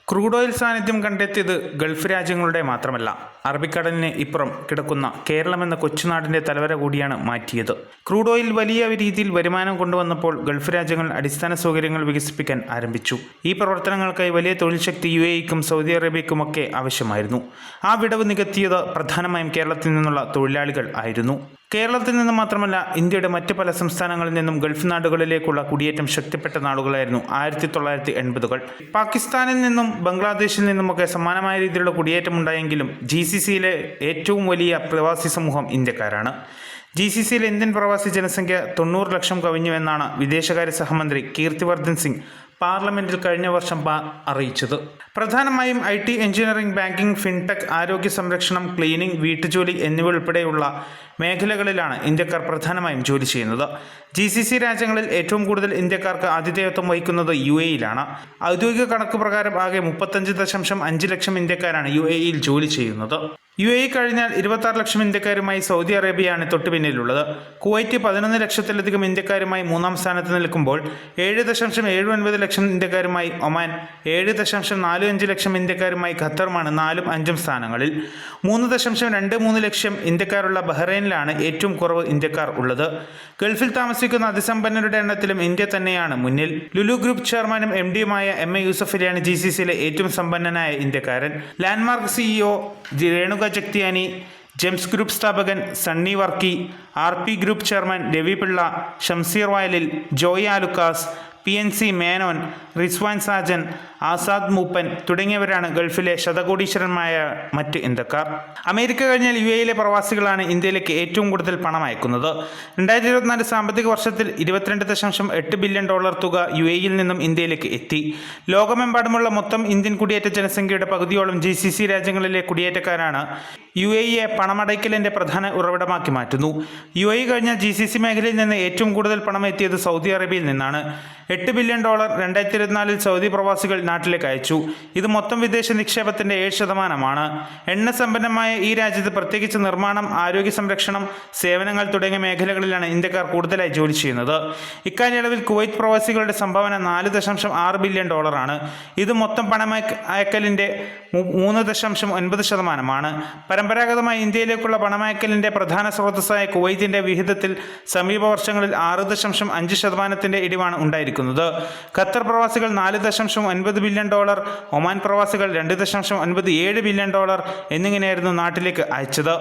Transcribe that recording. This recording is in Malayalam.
ക്രൂഡ് ഓയിൽ സാന്നിധ്യം കണ്ടെത്തിയത് ഗൾഫ് രാജ്യങ്ങളുടെ മാത്രമല്ല, അറബിക്കടലിന് ഇപ്പുറം കിടക്കുന്ന കേരളമെന്ന കൊച്ചുനാടിൻ്റെ തലവര കൂടിയാണ് മാറ്റിയത്. ക്രൂഡ് ഓയിൽ വലിയ രീതിയിൽ വരുമാനം കൊണ്ടുവന്നപ്പോൾ ഗൾഫ് രാജ്യങ്ങൾ അടിസ്ഥാന സൗകര്യങ്ങൾ വികസിപ്പിക്കാൻ ആരംഭിച്ചു. ഈ പ്രവർത്തനങ്ങൾക്കായി വലിയ തൊഴിൽ ശക്തി UAEക്കും സൗദി അറേബ്യക്കുമൊക്കെ ആവശ്യമായിരുന്നു. ആ വിടവ് നികത്തിയത് പ്രധാനമായും കേരളത്തിൽ നിന്നുള്ള തൊഴിലാളികൾ ആയിരുന്നു. കേരളത്തിൽ നിന്ന് മാത്രമല്ല, ഇന്ത്യയുടെ മറ്റ് പല സംസ്ഥാനങ്ങളിൽ നിന്നും ഗൾഫ് നാടുകളിലേക്കുള്ള കുടിയേറ്റം ശക്തിപ്പെട്ട നാളുകളായിരുന്നു 1980-കൾ. പാകിസ്ഥാനിൽ നിന്നും ബംഗ്ലാദേശിൽ നിന്നുമൊക്കെ സമാനമായ രീതിയിലുള്ള കുടിയേറ്റമുണ്ടായെങ്കിലും GCCയിലെ ഏറ്റവും വലിയ പ്രവാസി സമൂഹം ഇന്ത്യക്കാരാണ്. GCCയിലെ ഇന്ത്യൻ പ്രവാസി ജനസംഖ്യ 90 ലക്ഷം കവിഞ്ഞുവെന്നാണ് വിദേശകാര്യ സഹമന്ത്രി കീർത്തിവർദ്ധൻ സിംഗ് പാർലമെന്റിൽ കഴിഞ്ഞ വർഷം അറിയിച്ചത്. പ്രധാനമായും IT, എഞ്ചിനീയറിംഗ്, ബാങ്കിംഗ്, ഫിൻടെക്, ആരോഗ്യ സംരക്ഷണം, ക്ലീനിംഗ്, വീട്ടുജോലി എന്നിവ ഉൾപ്പെടെയുള്ള മേഖലകളിലാണ് ഇന്ത്യക്കാർ പ്രധാനമായും ജോലി ചെയ്യുന്നത്. GCC രാജ്യങ്ങളിൽ ഏറ്റവും കൂടുതൽ ഇന്ത്യക്കാർക്ക് ആതിഥേയത്വം വഹിക്കുന്നത് UAEയിലാണ്. ഔദ്യോഗിക കണക്ക് പ്രകാരം ആകെ 35.5 ലക്ഷം ഇന്ത്യക്കാരാണ് UAEയിൽ ജോലി ചെയ്യുന്നത്. UAE കഴിഞ്ഞാൽ 26 ലക്ഷം ഇന്ത്യക്കാരുമായി സൗദി അറേബ്യയാണ് തൊട്ടുപിന്നിലുള്ളത്. കുവൈറ്റ് 11 ലക്ഷത്തിലധികം ഇന്ത്യക്കാരുമായി മൂന്നാം സ്ഥാനത്ത് നിൽക്കുമ്പോൾ 7.79 ലക്ഷം ഇന്ത്യക്കാരുമായി ഒമാൻ, 7.45 ലക്ഷം ഇന്ത്യക്കാരുമായി ഖത്തറുമാണ് 4ഉം 5ഉം സ്ഥാനങ്ങളിൽ. 3.23 ലക്ഷം ഇന്ത്യക്കാരുള്ള ബഹ്റൈനിലാണ് ഏറ്റവും കുറവ് ഇന്ത്യക്കാർ ഉള്ളത്. ഗൾഫിൽ താമസിക്കുന്ന അതിസമ്പന്നരുടെ എണ്ണത്തിലും ഇന്ത്യ തന്നെയാണ് മുന്നിൽ. ലുലു ഗ്രൂപ്പ് ചെയർമാനും MDയുമായ MA യൂസഫ് അലിയാണ് GCCയിലെ ഏറ്റവും സമ്പന്നനായ ഇന്ത്യക്കാരൻ. Landmark CEO Renuka Jagtiani, Gems group സ്ഥാപകൻ Sunny Varkey, RP group chairman Ravi Pillai, Shamsheer Vayalil, Joy Alukkas, PNC Menon, Rizwan Sajan, Azad മൂപ്പൻ തുടങ്ങിയവരാണ് ഗൾഫിലെ ശതകോടീശ്വരന്മാരായ മറ്റ് ഇന്ത്യക്കാർ. അമേരിക്ക കഴിഞ്ഞാൽ UAEയിലെ പ്രവാസികളാണ് ഇന്ത്യയിലേക്ക് ഏറ്റവും കൂടുതൽ പണം അയക്കുന്നത്. 2024 സാമ്പത്തിക വർഷത്തിൽ $22.8 ബില്യൺ തുക UAEയിൽ നിന്നും ഇന്ത്യയിലേക്ക് എത്തി. ലോകമെമ്പാടുമുള്ള മൊത്തം ഇന്ത്യൻ കുടിയേറ്റ ജനസംഖ്യയുടെ പകുതിയോളം GCC രാജ്യങ്ങളിലെ കുടിയേറ്റക്കാരാണ് UAEയെ പണമടയ്ക്കലിൻ്റെ പ്രധാന ഉറവിടമാക്കി മാറ്റുന്നു. UAE കഴിഞ്ഞാൽ GCC മേഖലയിൽ നിന്ന് ഏറ്റവും കൂടുതൽ പണം എത്തിയത് സൗദി അറേബ്യയിൽ നിന്നാണ്. $8 ബില്യൺ 2024 സൗദി പ്രവാസികൾ നാട്ടിലേക്ക് അയച്ചു. ഇത് മൊത്തം വിദേശ നിക്ഷേപത്തിൻ്റെ 7%. എണ്ണ സമ്പന്നമായ ഈ രാജ്യത്ത് പ്രത്യേകിച്ച് നിർമ്മാണം, ആരോഗ്യ സംരക്ഷണം, സേവനങ്ങൾ തുടങ്ങിയ മേഖലകളിലാണ് ഇന്ത്യക്കാർ കൂടുതലായി ജോലി ചെയ്യുന്നത്. ഇക്കാലയളവിൽ കുവൈറ്റ് പ്രവാസികളുടെ സംഭാവന $4.6 ബില്യൺ ആണ്. ഇത് മൊത്തം പണമയക്കലിൻ്റെ 3.9%. പരമ്പരാഗതമായി ഇന്ത്യയിലേക്കുള്ള പണമയക്കലിൻ്റെ പ്രധാന സ്രോതസ്സായ കുവൈറ്റിൻ്റെ വിഹിതത്തിൽ സമീപ വർഷങ്ങളിൽ 6.5% ഇടിവാണ് ഉണ്ടായിരിക്കുന്നത്. ഖത്തർ പ്രവാസികൾ $4.9 ബില്യൺ, ഒമാൻ പ്രവാസികൾ $2.97 ബില്യൺ എന്നിങ്ങനെയായിരുന്നു നാട്ടിലേക്ക് അയച്ചത്.